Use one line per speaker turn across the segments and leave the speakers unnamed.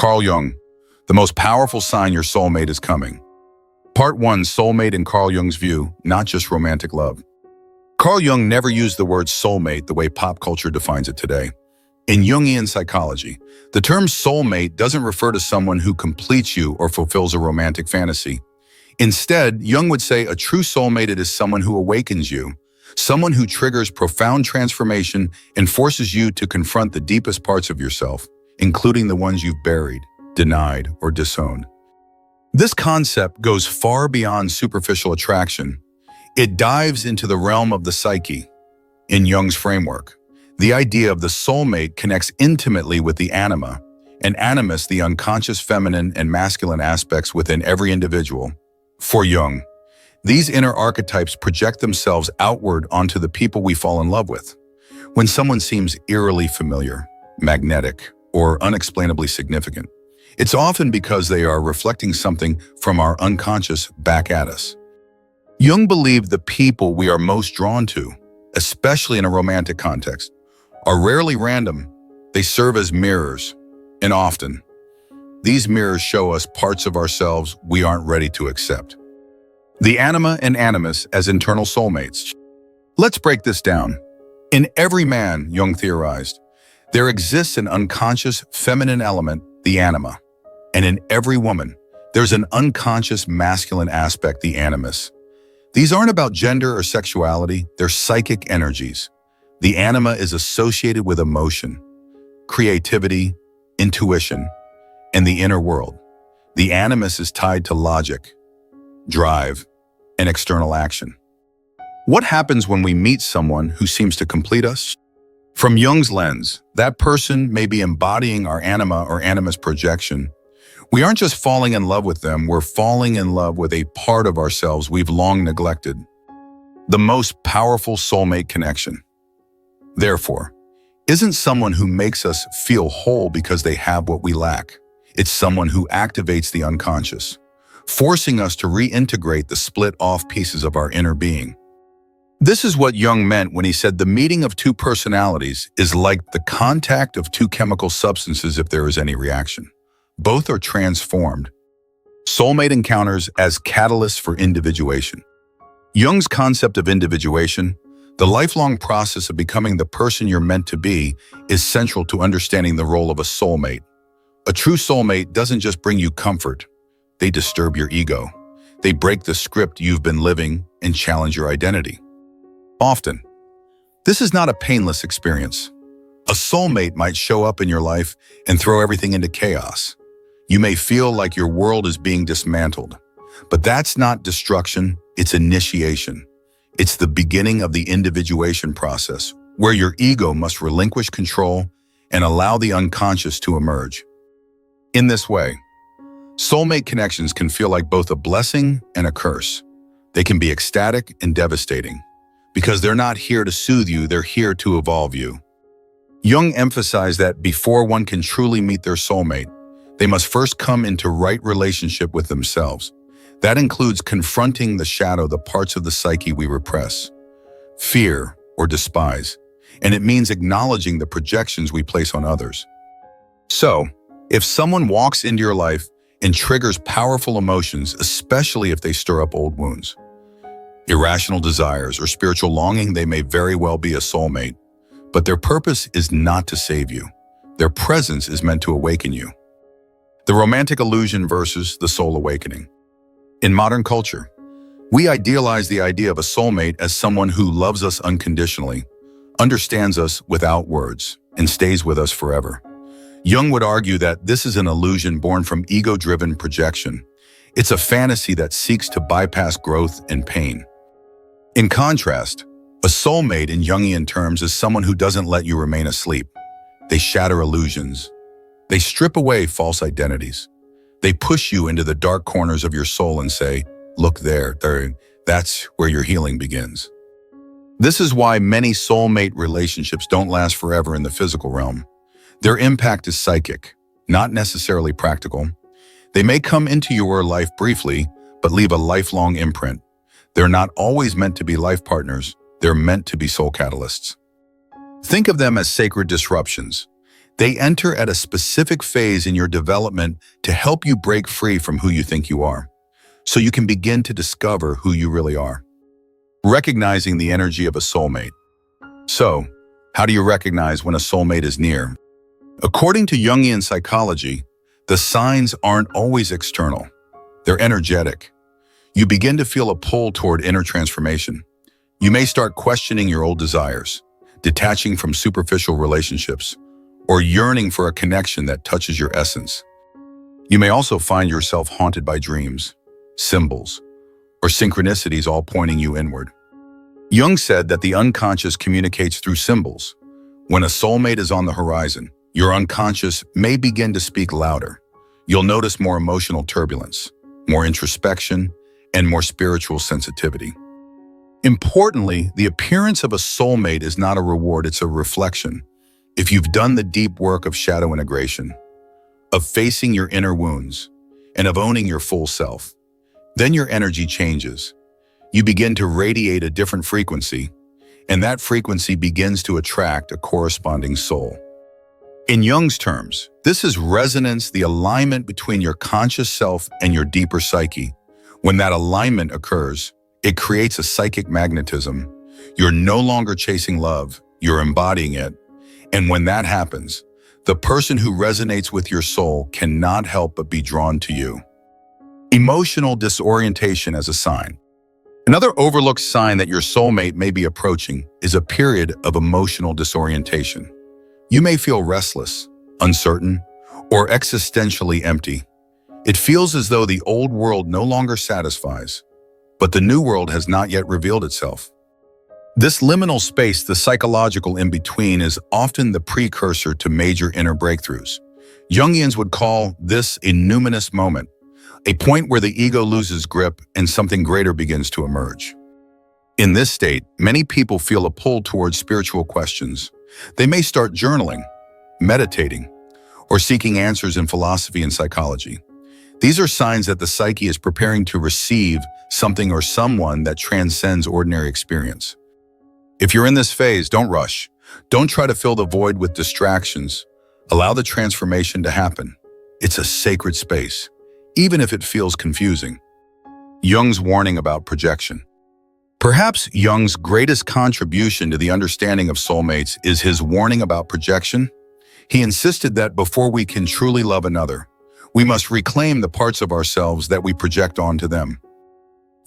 Carl Jung, the most powerful sign your soulmate is coming. Part 1, Soulmate in Carl Jung's view, not just romantic love. Carl Jung never used the word soulmate the way pop culture defines it today. In Jungian psychology, the term soulmate doesn't refer to someone who completes you or fulfills a romantic fantasy. Instead, Jung would say a true soulmate is someone who awakens you, someone who triggers profound transformation and forces you to confront the deepest parts of yourself, including the ones you've buried, denied, or disowned. This concept goes far beyond superficial attraction. It dives into the realm of the psyche. In Jung's framework, the idea of the soulmate connects intimately with the anima, and animus, the unconscious feminine and masculine aspects within every individual. For Jung, these inner archetypes project themselves outward onto the people we fall in love with. When someone seems eerily familiar, magnetic, or unexplainably significant, it's often because they are reflecting something from our unconscious back at us. Jung believed the people we are most drawn to, especially in a romantic context, are rarely random. They serve as mirrors, and often, these mirrors show us parts of ourselves we aren't ready to accept. The anima and animus as internal soulmates. Let's break this down. In every man, Jung theorized, there exists an unconscious feminine element, the anima. And in every woman, there's an unconscious masculine aspect, the animus. These aren't about gender or sexuality, they're psychic energies. The anima is associated with emotion, creativity, intuition, and the inner world. The animus is tied to logic, drive, and external action. What happens when we meet someone who seems to complete us? From Jung's lens, that person may be embodying our anima or animus projection. We aren't just falling in love with them, we're falling in love with a part of ourselves we've long neglected. The most powerful soulmate connection, therefore, isn't someone who makes us feel whole because they have what we lack. It's someone who activates the unconscious, forcing us to reintegrate the split-off pieces of our inner being. This is what Jung meant when he said the meeting of two personalities is like the contact of two chemical substances if there is any reaction. Both are transformed. Soulmate encounters as catalysts for individuation. Jung's concept of individuation, the lifelong process of becoming the person you're meant to be, is central to understanding the role of a soulmate. A true soulmate doesn't just bring you comfort, they disturb your ego. They break the script you've been living and challenge your identity. Often, this is not a painless experience. A soulmate might show up in your life and throw everything into chaos. You may feel like your world is being dismantled, but that's not destruction, it's initiation. It's the beginning of the individuation process, where your ego must relinquish control and allow the unconscious to emerge. In this way, soulmate connections can feel like both a blessing and a curse. They can be ecstatic and devastating, because they're not here to soothe you, they're here to evolve you. Jung emphasized that before one can truly meet their soulmate, they must first come into right relationship with themselves. That includes confronting the shadow, the parts of the psyche we repress, fear, or despise, and it means acknowledging the projections we place on others. So, if someone walks into your life and triggers powerful emotions, especially if they stir up old wounds, irrational desires, or spiritual longing, they may very well be a soulmate. But their purpose is not to save you. Their presence is meant to awaken you. The romantic illusion versus the soul awakening. In modern culture, we idealize the idea of a soulmate as someone who loves us unconditionally, understands us without words, and stays with us forever. Jung would argue that this is an illusion born from ego-driven projection. It's a fantasy that seeks to bypass growth and pain. In contrast, a soulmate in Jungian terms is someone who doesn't let you remain asleep. They shatter illusions. They strip away false identities. They push you into the dark corners of your soul and say, look there, that's where your healing begins. This is why many soulmate relationships don't last forever in the physical realm. Their impact is psychic, not necessarily practical. They may come into your life briefly, but leave a lifelong imprint. They're not always meant to be life partners. They're meant to be soul catalysts. Think of them as sacred disruptions. They enter at a specific phase in your development to help you break free from who you think you are, so you can begin to discover who you really are. Recognizing the energy of a soulmate. So, how do you recognize when a soulmate is near? According to Jungian psychology, the signs aren't always external. They're energetic. You begin to feel a pull toward inner transformation. You may start questioning your old desires, detaching from superficial relationships, or yearning for a connection that touches your essence. You may also find yourself haunted by dreams, symbols, or synchronicities all pointing you inward. Jung said that the unconscious communicates through symbols. When a soulmate is on the horizon, your unconscious may begin to speak louder. You'll notice more emotional turbulence, more introspection, and more spiritual sensitivity. Importantly, the appearance of a soulmate is not a reward, it's a reflection. If you've done the deep work of shadow integration, of facing your inner wounds, and of owning your full self, then your energy changes. You begin to radiate a different frequency, and that frequency begins to attract a corresponding soul. In Jung's terms, this is resonance, the alignment between your conscious self and your deeper psyche. When that alignment occurs, it creates a psychic magnetism. You're no longer chasing love, you're embodying it. And when that happens, the person who resonates with your soul cannot help but be drawn to you. Emotional disorientation as a sign. Another overlooked sign that your soulmate may be approaching is a period of emotional disorientation. You may feel restless, uncertain, or existentially empty. It feels as though the old world no longer satisfies, but the new world has not yet revealed itself. This liminal space, the psychological in-between, is often the precursor to major inner breakthroughs. Jungians would call this a numinous moment, a point where the ego loses grip and something greater begins to emerge. In this state, many people feel a pull towards spiritual questions. They may start journaling, meditating, or seeking answers in philosophy and psychology. These are signs that the psyche is preparing to receive something or someone that transcends ordinary experience. If you're in this phase, don't rush. Don't try to fill the void with distractions. Allow the transformation to happen. It's a sacred space, even if it feels confusing. Jung's warning about projection. Perhaps Jung's greatest contribution to the understanding of soulmates is his warning about projection. He insisted that before we can truly love another, we must reclaim the parts of ourselves that we project onto them.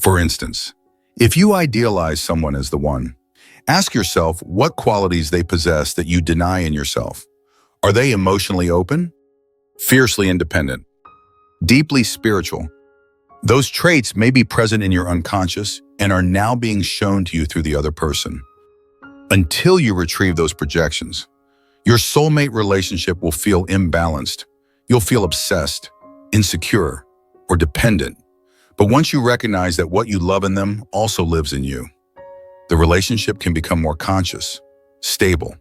For instance, if you idealize someone as the one, ask yourself what qualities they possess that you deny in yourself. Are they emotionally open, fiercely independent, deeply spiritual? Those traits may be present in your unconscious and are now being shown to you through the other person. Until you retrieve those projections, your soulmate relationship will feel imbalanced. You'll feel obsessed, insecure, or dependent. But once you recognize that what you love in them also lives in you, the relationship can become more conscious, stable,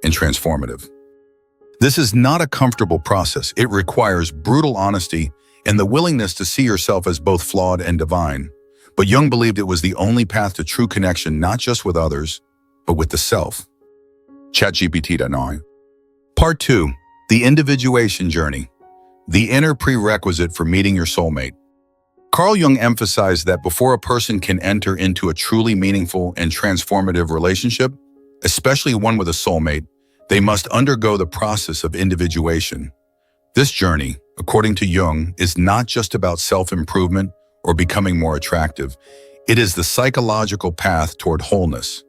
and transformative. This is not a comfortable process. It requires brutal honesty and the willingness to see yourself as both flawed and divine. But Jung believed it was the only path to true connection, not just with others, but with the self. ChatGPT.9. Part 2. The individuation journey. The inner prerequisite for meeting your soulmate. Carl Jung emphasized that before a person can enter into a truly meaningful and transformative relationship, especially one with a soulmate, they must undergo the process of individuation. This journey, according to Jung, is not just about self-improvement or becoming more attractive. It is the psychological path toward wholeness.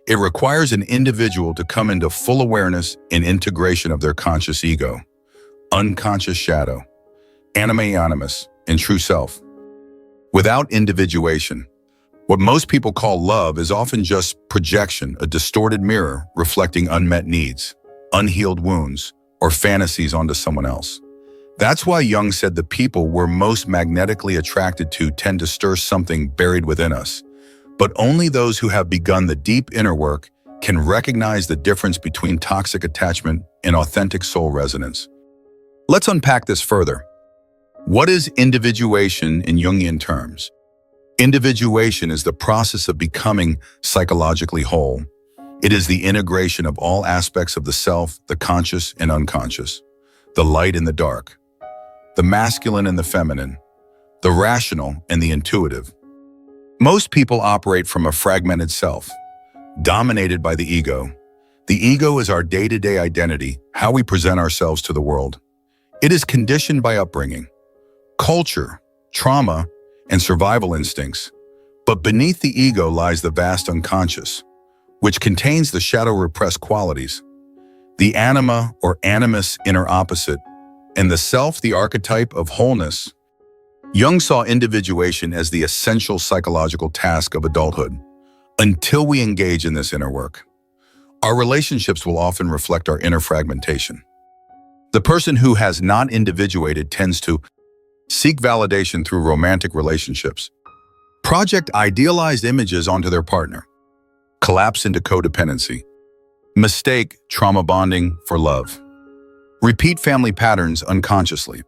It requires an individual to come into full awareness and integration of their conscious ego, unconscious shadow, animus, and true self. Without individuation, what most people call love is often just projection, a distorted mirror reflecting unmet needs, unhealed wounds, or fantasies onto someone else. That's why Jung said the people we're most magnetically attracted to tend to stir something buried within us. But only those who have begun the deep inner work can recognize the difference between toxic attachment and authentic soul resonance. Let's unpack this further. What is individuation in Jungian terms? Individuation is the process of becoming psychologically whole. It is the integration of all aspects of the self, the conscious and unconscious, the light and the dark, the masculine and the feminine, the rational and the intuitive. Most people operate from a fragmented self, dominated by the ego. The ego is our day-to-day identity, how we present ourselves to the world. It is conditioned by upbringing, culture, trauma, and survival instincts. But beneath the ego lies the vast unconscious, which contains the shadow repressed qualities, the anima or animus inner opposite, and the self, the archetype of wholeness. Jung saw individuation as the essential psychological task of adulthood. Until we engage in this inner work, our relationships will often reflect our inner fragmentation. The person who has not individuated tends to seek validation through romantic relationships, project idealized images onto their partner, collapse into codependency, mistake trauma bonding for love, repeat family patterns unconsciously.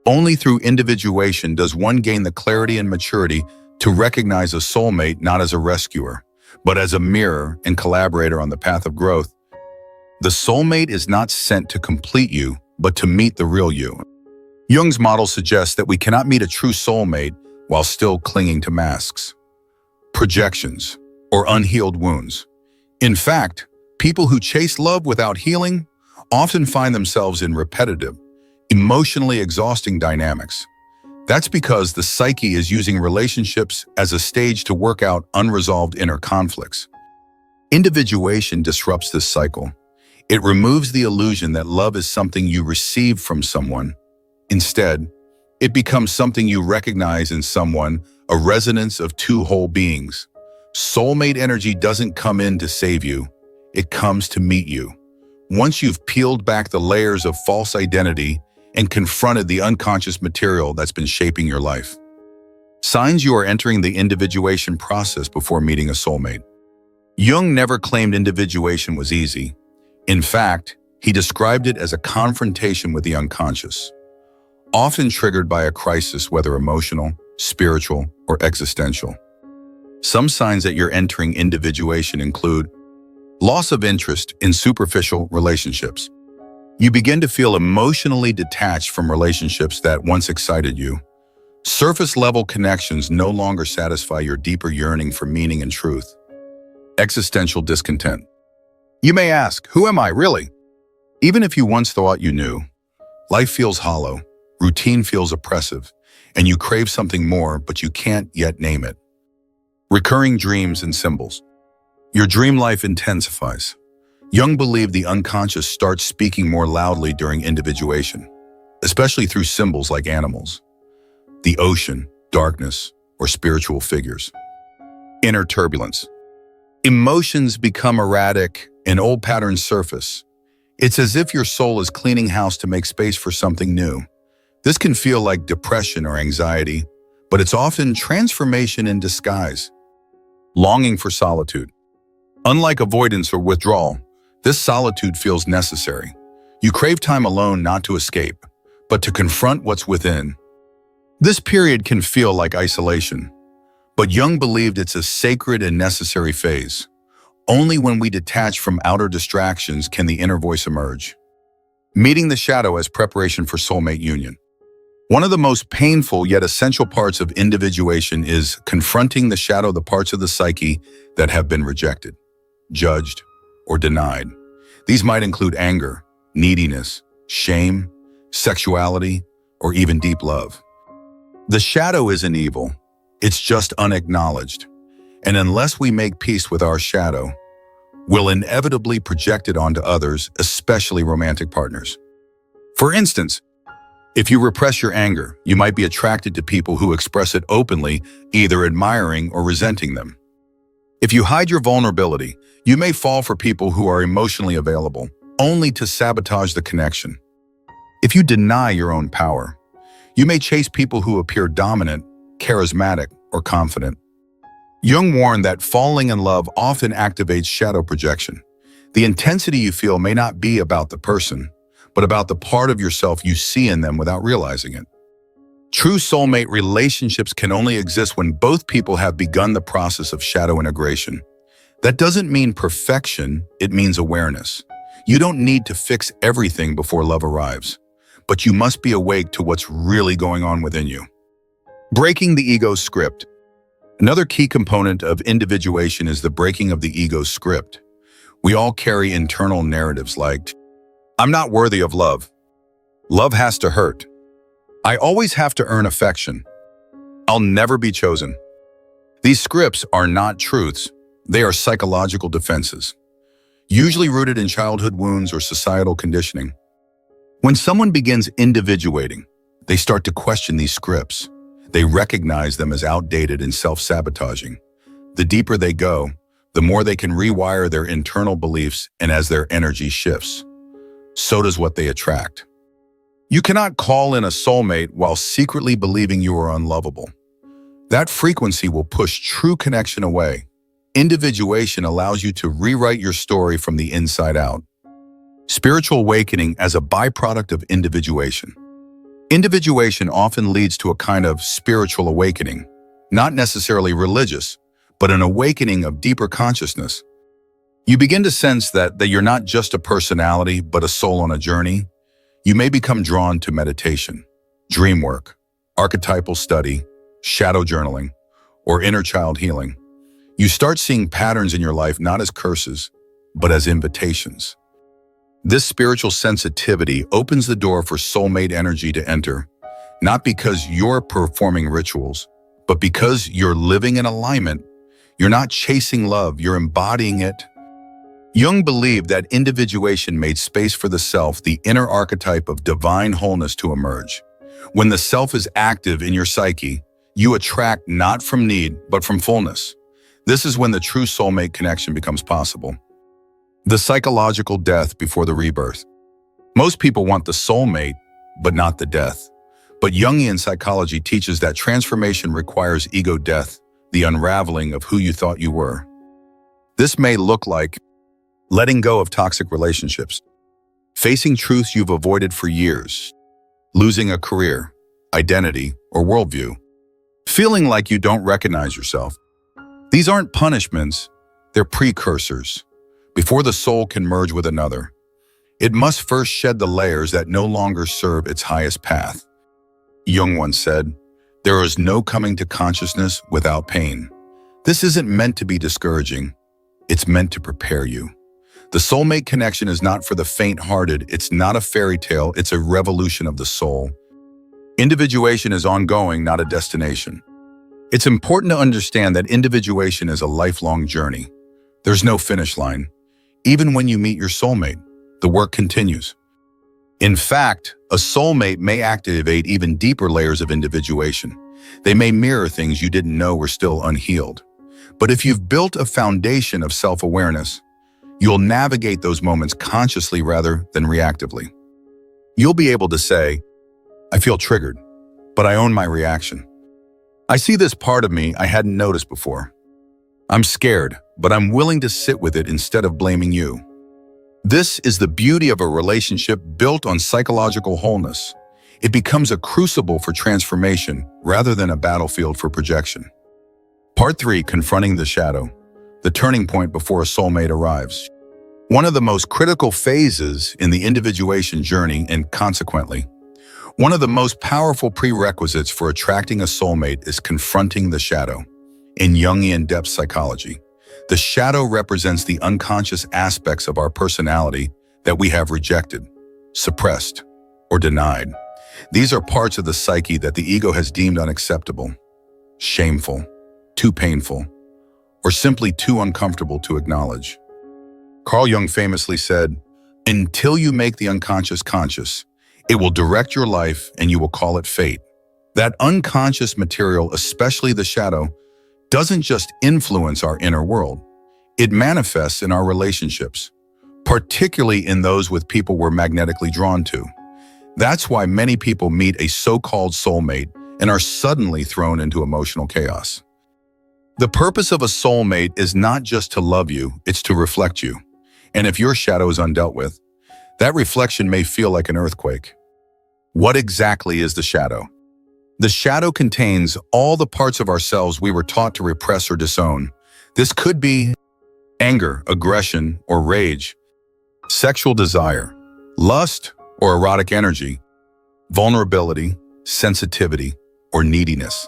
Only through individuation does one gain the clarity and maturity to recognize a soulmate not as a rescuer, but as a mirror and collaborator on the path of growth. The soulmate is not sent to complete you, but to meet the real you. Jung's model suggests that we cannot meet a true soulmate while still clinging to masks, projections, or unhealed wounds. In fact, people who chase love without healing often find themselves in repetitive, emotionally exhausting dynamics. That's because the psyche is using relationships as a stage to work out unresolved inner conflicts. Individuation disrupts this cycle. It removes the illusion that love is something you receive from someone. Instead, it becomes something you recognize in someone, a resonance of two whole beings. Soulmate energy doesn't come in to save you. It comes to meet you. Once you've peeled back the layers of false identity and confronted the unconscious material that's been shaping your life. Signs you are entering the individuation process before meeting a soulmate. Jung never claimed individuation was easy. In fact, he described it as a confrontation with the unconscious, often triggered by a crisis, whether emotional, spiritual, or existential. Some signs that you're entering individuation include loss of interest in superficial relationships. You begin to feel emotionally detached from relationships that once excited you. Surface-level connections no longer satisfy your deeper yearning for meaning and truth. Existential discontent. You may ask, who am I really? Even if you once thought you knew, life feels hollow, routine feels oppressive, and you crave something more, but you can't yet name it. Recurring dreams and symbols. Your dream life intensifies. Jung believed the unconscious starts speaking more loudly during individuation, especially through symbols like animals, the ocean, darkness, or spiritual figures. Inner turbulence. Emotions become erratic and old patterns surface. It's as if your soul is cleaning house to make space for something new. This can feel like depression or anxiety, but it's often transformation in disguise. Longing for solitude. Unlike avoidance or withdrawal, this solitude feels necessary. You crave time alone not to escape, but to confront what's within. This period can feel like isolation, but Jung believed it's a sacred and necessary phase. Only when we detach from outer distractions can the inner voice emerge. Meeting the shadow as preparation for soulmate union. One of the most painful yet essential parts of individuation is confronting the shadow, the parts of the psyche that have been rejected, judged, or denied. These might include anger, neediness, shame, sexuality, or even deep love. The shadow isn't evil, it's just unacknowledged. And unless we make peace with our shadow, we'll inevitably project it onto others, especially romantic partners. For instance, if you repress your anger, you might be attracted to people who express it openly, either admiring or resenting them. If you hide your vulnerability, you may fall for people who are emotionally available, only to sabotage the connection. If you deny your own power, you may chase people who appear dominant, charismatic, or confident. Jung warned that falling in love often activates shadow projection. The intensity you feel may not be about the person, but about the part of yourself you see in them without realizing it. True soulmate relationships can only exist when both people have begun the process of shadow integration. That doesn't mean perfection, it means awareness. You don't need to fix everything before love arrives, but you must be awake to what's really going on within you. Breaking the ego script. Another key component of individuation is the breaking of the ego script. We all carry internal narratives like, I'm not worthy of love. Love has to hurt. I always have to earn affection. I'll never be chosen. These scripts are not truths. They are psychological defenses, usually rooted in childhood wounds or societal conditioning. When someone begins individuating, they start to question these scripts. They recognize them as outdated and self-sabotaging. The deeper they go, the more they can rewire their internal beliefs, and as their energy shifts, so does what they attract. You cannot call in a soulmate while secretly believing you are unlovable. That frequency will push true connection away. Individuation allows you to rewrite your story from the inside out. Spiritual awakening as a byproduct of individuation. Individuation often leads to a kind of spiritual awakening, not necessarily religious, but an awakening of deeper consciousness. You begin to sense that you're not just a personality, but a soul on a journey. You may become drawn to meditation, dream work, archetypal study, shadow journaling, or inner child healing. You start seeing patterns in your life not as curses, but as invitations. This spiritual sensitivity opens the door for soulmate energy to enter, not because you're performing rituals, but because you're living in alignment. You're not chasing love, you're embodying it. Jung believed that individuation made space for the self, the inner archetype of divine wholeness, to emerge. When the self is active in your psyche, you attract not from need, but from fullness. This is when the true soulmate connection becomes possible. The psychological death before the rebirth. Most people want the soulmate, but not the death. But Jungian psychology teaches that transformation requires ego death, the unraveling of who you thought you were. This may look like letting go of toxic relationships, facing truths you've avoided for years, losing a career, identity, or worldview, feeling like you don't recognize yourself. These aren't punishments, they're precursors. Before the soul can merge with another, it must first shed the layers that no longer serve its highest path. Jung once said, "There is no coming to consciousness without pain." This isn't meant to be discouraging, it's meant to prepare you. The soulmate connection is not for the faint-hearted, it's not a fairy tale, it's a revolution of the soul. Individuation is ongoing, not a destination. It's important to understand that individuation is a lifelong journey. There's no finish line. Even when you meet your soulmate, the work continues. In fact, a soulmate may activate even deeper layers of individuation. They may mirror things you didn't know were still unhealed. But if you've built a foundation of self-awareness, you'll navigate those moments consciously rather than reactively. You'll be able to say, I feel triggered, but I own my reaction. I see this part of me I hadn't noticed before. I'm scared, but I'm willing to sit with it instead of blaming you. This is the beauty of a relationship built on psychological wholeness. It becomes a crucible for transformation rather than a battlefield for projection. Part 3, confronting the shadow, the turning point before a soulmate arrives. One of the most critical phases in the individuation journey, and consequently, one of the most powerful prerequisites for attracting a soulmate, is confronting the shadow. In Jungian depth psychology, the shadow represents the unconscious aspects of our personality that we have rejected, suppressed, or denied. These are parts of the psyche that the ego has deemed unacceptable, shameful, too painful, or simply too uncomfortable to acknowledge. Carl Jung famously said, "Until you make the unconscious conscious, it will direct your life and you will call it fate." That unconscious material, especially the shadow, doesn't just influence our inner world. It manifests in our relationships, particularly in those with people we're magnetically drawn to. That's why many people meet a so-called soulmate and are suddenly thrown into emotional chaos. The purpose of a soulmate is not just to love you, it's to reflect you. And if your shadow is undealt with, that reflection may feel like an earthquake. What exactly is the shadow? The shadow contains all the parts of ourselves we were taught to repress or disown. This could be anger, aggression, or rage, sexual desire, lust or erotic energy, vulnerability, sensitivity, or neediness,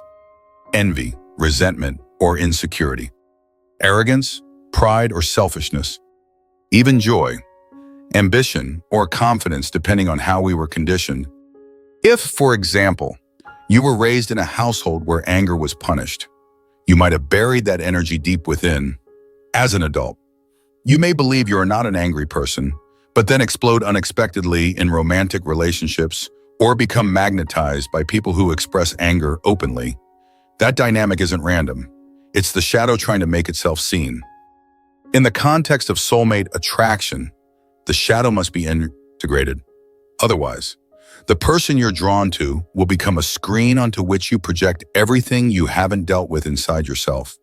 envy, resentment, or insecurity, arrogance, pride, or selfishness, even joy, ambition, or confidence depending on how we were conditioned. If, for example, you were raised in a household where anger was punished, you might have buried that energy deep within. As an adult, you may believe you are not an angry person, but then explode unexpectedly in romantic relationships or become magnetized by people who express anger openly. That dynamic isn't random. It's the shadow trying to make itself seen. In the context of soulmate attraction, the shadow must be integrated. Otherwise, the person you're drawn to will become a screen onto which you project everything you haven't dealt with inside yourself.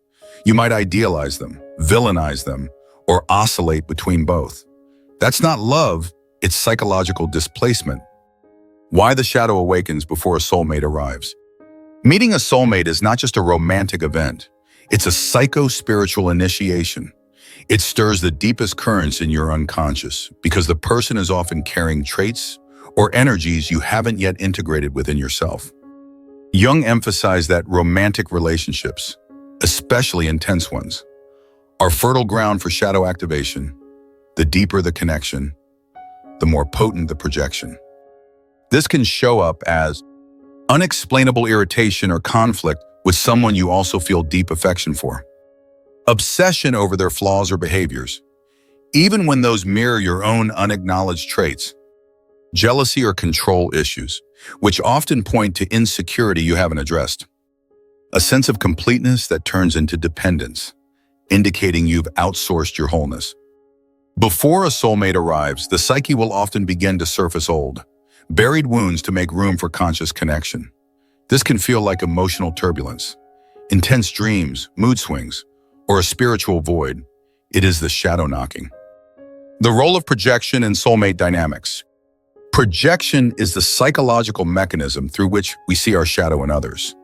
You might idealize them, villainize them, or oscillate between both. That's not love, it's psychological displacement. Why the shadow awakens before a soulmate arrives. Meeting a soulmate is not just a romantic event, it's a psycho-spiritual initiation. It stirs the deepest currents in your unconscious because the person is often carrying traits or energies you haven't yet integrated within yourself. Jung emphasized that romantic relationships, especially intense ones, are fertile ground for shadow activation. The deeper the connection, the more potent the projection. This can show up as unexplainable irritation or conflict with someone you also feel deep affection for, obsession over their flaws or behaviors, even when those mirror your own unacknowledged traits, jealousy or control issues, which often point to insecurity you haven't addressed, a sense of completeness that turns into dependence, indicating you've outsourced your wholeness. Before a soulmate arrives, the psyche will often begin to surface old, buried wounds to make room for conscious connection. This can feel like emotional turbulence, intense dreams, mood swings, or a spiritual void. It is the shadow knocking. The role of projection in soulmate dynamics. Projection is the psychological mechanism through which we see our shadow in others.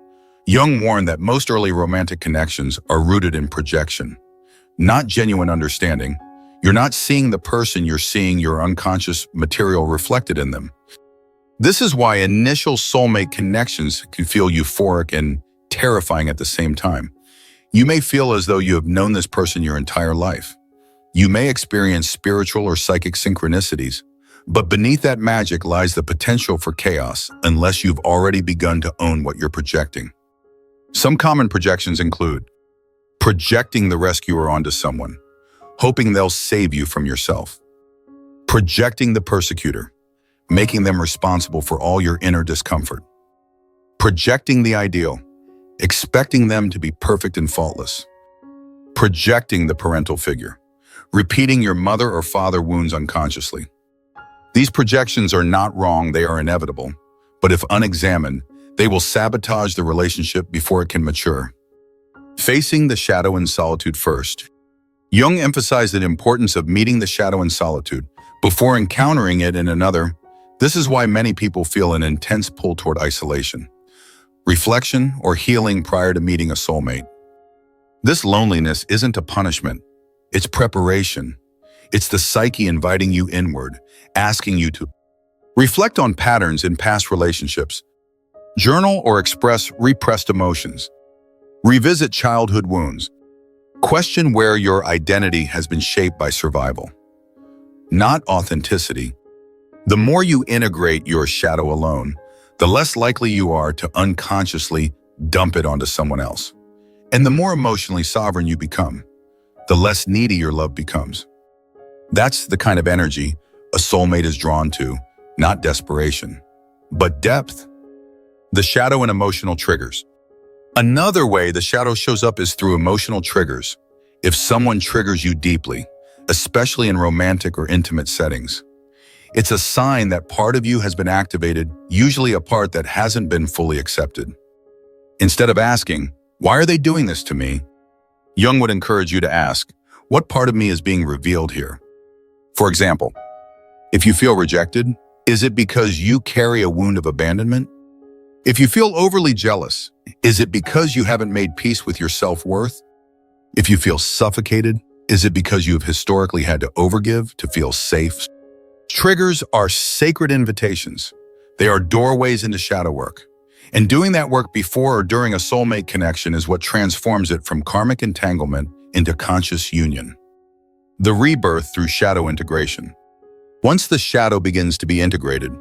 Jung warned that most early romantic connections are rooted in projection, not genuine understanding. You're not seeing the person, you're seeing your unconscious material reflected in them. This is why initial soulmate connections can feel euphoric and terrifying at the same time. You may feel as though you have known this person your entire life. You may experience spiritual or psychic synchronicities, but beneath that magic lies the potential for chaos unless you've already begun to own what you're projecting. Some common projections include projecting the rescuer onto someone, hoping they'll save you from yourself. Projecting the persecutor, making them responsible for all your inner discomfort. Projecting the ideal, expecting them to be perfect and faultless. Projecting the parental figure, repeating your mother or father wounds unconsciously. These projections are not wrong, they are inevitable, but if unexamined, they will sabotage the relationship before it can mature. Facing the shadow in solitude first. Jung emphasized the importance of meeting the shadow in solitude before encountering it in another. This is why many people feel an intense pull toward isolation, reflection, or healing prior to meeting a soulmate. This loneliness isn't a punishment, it's preparation. It's the psyche inviting you inward, asking you to reflect on patterns in past relationships, journal or express repressed emotions, revisit childhood wounds, question where your identity has been shaped by survival, not authenticity. The more you integrate your shadow alone, the less likely you are to unconsciously dump it onto someone else. And the more emotionally sovereign you become, the less needy your love becomes. That's the kind of energy a soulmate is drawn to, not desperation, but depth. The shadow and emotional triggers. Another way the shadow shows up is through emotional triggers. If someone triggers you deeply, especially in romantic or intimate settings, it's a sign that part of you has been activated, usually a part that hasn't been fully accepted. Instead of asking, "Why are they doing this to me?" Jung would encourage you to ask, "What part of me is being revealed here?" For example, if you feel rejected, is it because you carry a wound of abandonment? If you feel overly jealous, is it because you haven't made peace with your self-worth? If you feel suffocated, Is it because you have historically had to overgive to feel safe? Triggers are sacred invitations. They are doorways into shadow work. And doing that work before or during a soulmate connection is what transforms it from karmic entanglement into conscious union. The rebirth through shadow integration. Once the shadow begins to be integrated,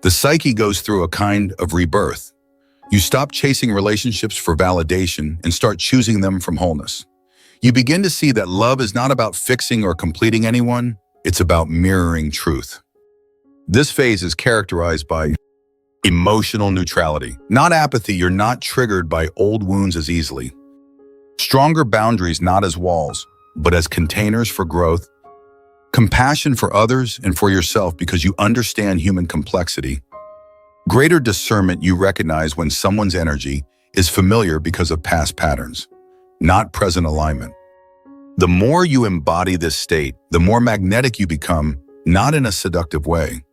the psyche goes through a kind of rebirth. You stop chasing relationships for validation and start choosing them from wholeness. You begin to see that love is not about fixing or completing anyone, it's about mirroring truth. This phase is characterized by emotional neutrality. Not apathy, you're not triggered by old wounds as easily. Stronger boundaries not as walls, but as containers for growth. Compassion for others and for yourself because you understand human complexity. Greater discernment, you recognize when someone's energy is familiar because of past patterns, not present alignment. The more you embody this state, the more magnetic you become, not in a seductive way,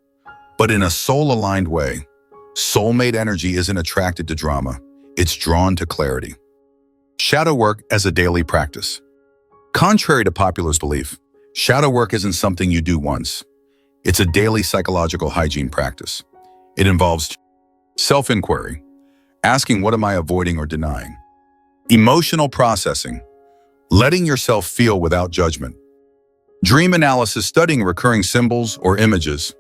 but in a soul-aligned way. Soulmate energy isn't attracted to drama, it's drawn to clarity. Shadow work as a daily practice. Contrary to popular belief, shadow work isn't something you do once. It's a daily psychological hygiene practice. It involves self-inquiry, asking what am I avoiding or denying, emotional processing, letting yourself feel without judgment, dream analysis, studying recurring symbols or images,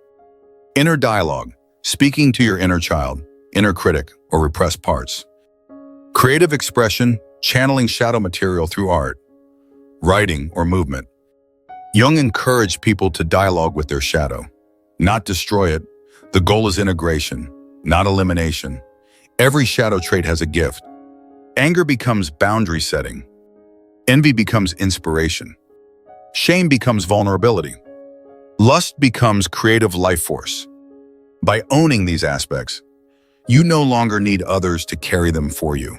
inner dialogue, speaking to your inner child, inner critic, or repressed parts, creative expression, channeling shadow material through art, writing, or movement. Jung encouraged people to dialogue with their shadow, not destroy it. The goal is integration, not elimination. Every shadow trait has a gift. Anger becomes boundary setting. Envy becomes inspiration. Shame becomes vulnerability. Lust becomes creative life force. By owning these aspects, you no longer need others to carry them for you.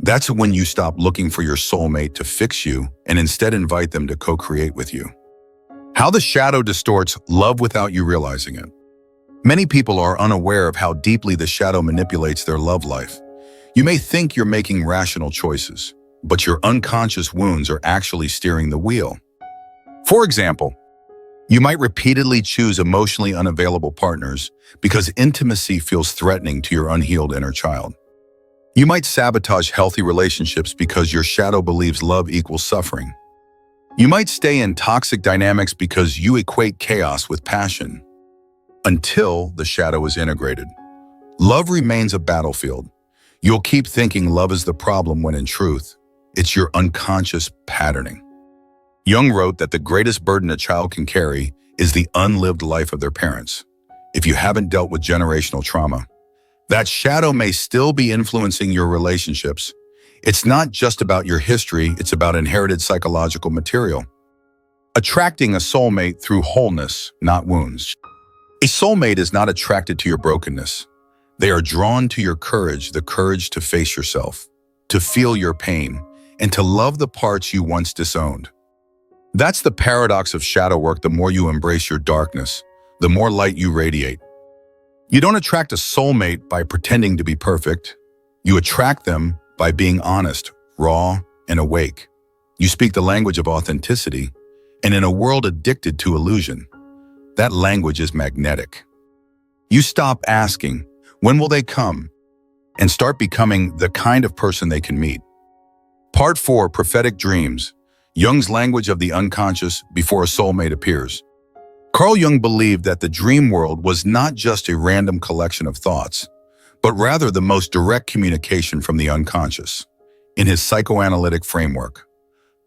That's when you stop looking for your soulmate to fix you and instead invite them to co-create with you. How the shadow distorts love without you realizing it. Many people are unaware of how deeply the shadow manipulates their love life. You may think you're making rational choices, but your unconscious wounds are actually steering the wheel. For example, you might repeatedly choose emotionally unavailable partners because intimacy feels threatening to your unhealed inner child. You might sabotage healthy relationships because your shadow believes love equals suffering. You might stay in toxic dynamics because you equate chaos with passion. Until the shadow is integrated, love remains a battlefield. You'll keep thinking love is the problem when in truth, it's your unconscious patterning. Jung wrote that the greatest burden a child can carry is the unlived life of their parents. If you haven't dealt with generational trauma, that shadow may still be influencing your relationships. It's not just about your history, it's about inherited psychological material. Attracting a soulmate through wholeness, not wounds. A soulmate is not attracted to your brokenness. They are drawn to your courage, the courage to face yourself, to feel your pain, and to love the parts you once disowned. That's the paradox of shadow work. The more you embrace your darkness, the more light you radiate. You don't attract a soulmate by pretending to be perfect. You attract them by being honest, raw, and awake. You speak the language of authenticity, and in a world addicted to illusion, that language is magnetic. You stop asking, when will they come? And start becoming the kind of person they can meet. Part 4, Prophetic Dreams. Jung's language of the unconscious before a soulmate appears. Carl Jung believed that the dream world was not just a random collection of thoughts, but rather the most direct communication from the unconscious. In his psychoanalytic framework,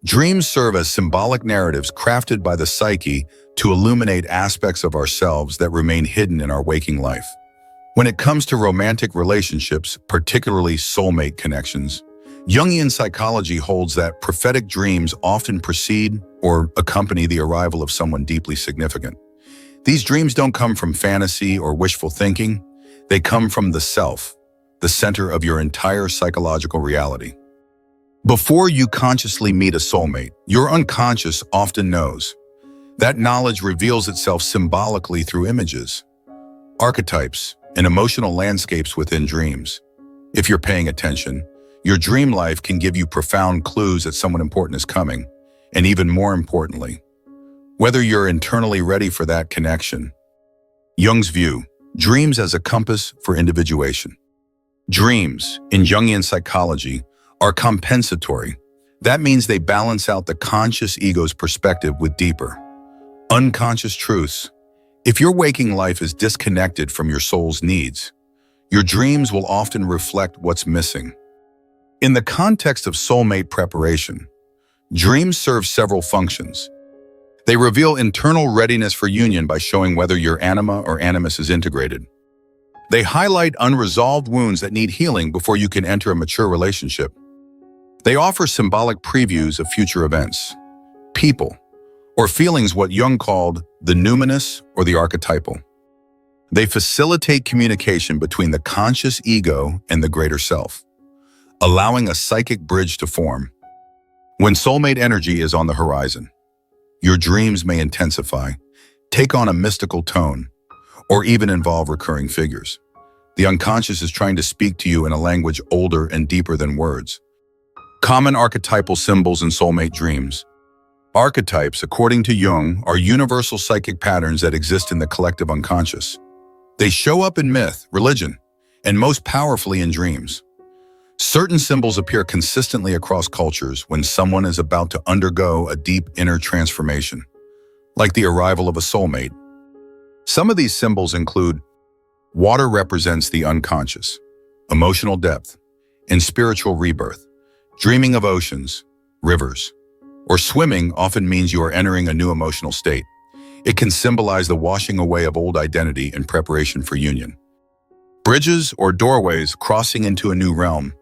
dreams serve as symbolic narratives crafted by the psyche to illuminate aspects of ourselves that remain hidden in our waking life. When it comes to romantic relationships, particularly soulmate connections, Jungian psychology holds that prophetic dreams often precede or accompany the arrival of someone deeply significant. These dreams don't come from fantasy or wishful thinking. They come from the self, the center of your entire psychological reality. Before you consciously meet a soulmate, your unconscious often knows. That knowledge reveals itself symbolically through images, archetypes, and emotional landscapes within dreams. If you're paying attention, your dream life can give you profound clues that someone important is coming. and even more importantly, whether you're internally ready for that connection. Jung's view, dreams as a compass for individuation. Dreams, in Jungian psychology, are compensatory. That means they balance out the conscious ego's perspective with deeper, unconscious truths. If your waking life is disconnected from your soul's needs, your dreams will often reflect what's missing. In the context of soulmate preparation, dreams serve several functions. They reveal internal readiness for union by showing whether your anima or animus is integrated. They highlight unresolved wounds that need healing before you can enter a mature relationship. They offer symbolic previews of future events, people, or feelings, what Jung called the numinous or the archetypal. They facilitate communication between the conscious ego and the greater self, allowing a psychic bridge to form. When soulmate energy is on the horizon, your dreams may intensify, take on a mystical tone, or even involve recurring figures. The unconscious is trying to speak to you in a language older and deeper than words. Common archetypal symbols in soulmate dreams. Archetypes, according to Jung, are universal psychic patterns that exist in the collective unconscious. They show up in myth, religion, and most powerfully in dreams. Certain symbols appear consistently across cultures when someone is about to undergo a deep inner transformation, like the arrival of a soulmate. Some of these symbols include: water represents the unconscious, emotional depth, and spiritual rebirth. Dreaming of oceans, rivers, or swimming often means you are entering a new emotional state. It can symbolize the washing away of old identity in preparation for union. Bridges or doorways crossing into a new realm,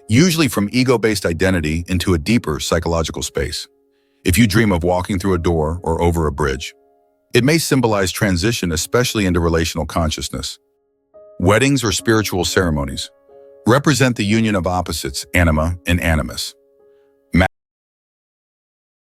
usually from ego-based identity into a deeper psychological space. If you dream of walking through a door or over a bridge, it may symbolize transition, especially into relational consciousness. Weddings or spiritual ceremonies represent the union of opposites, anima and animus.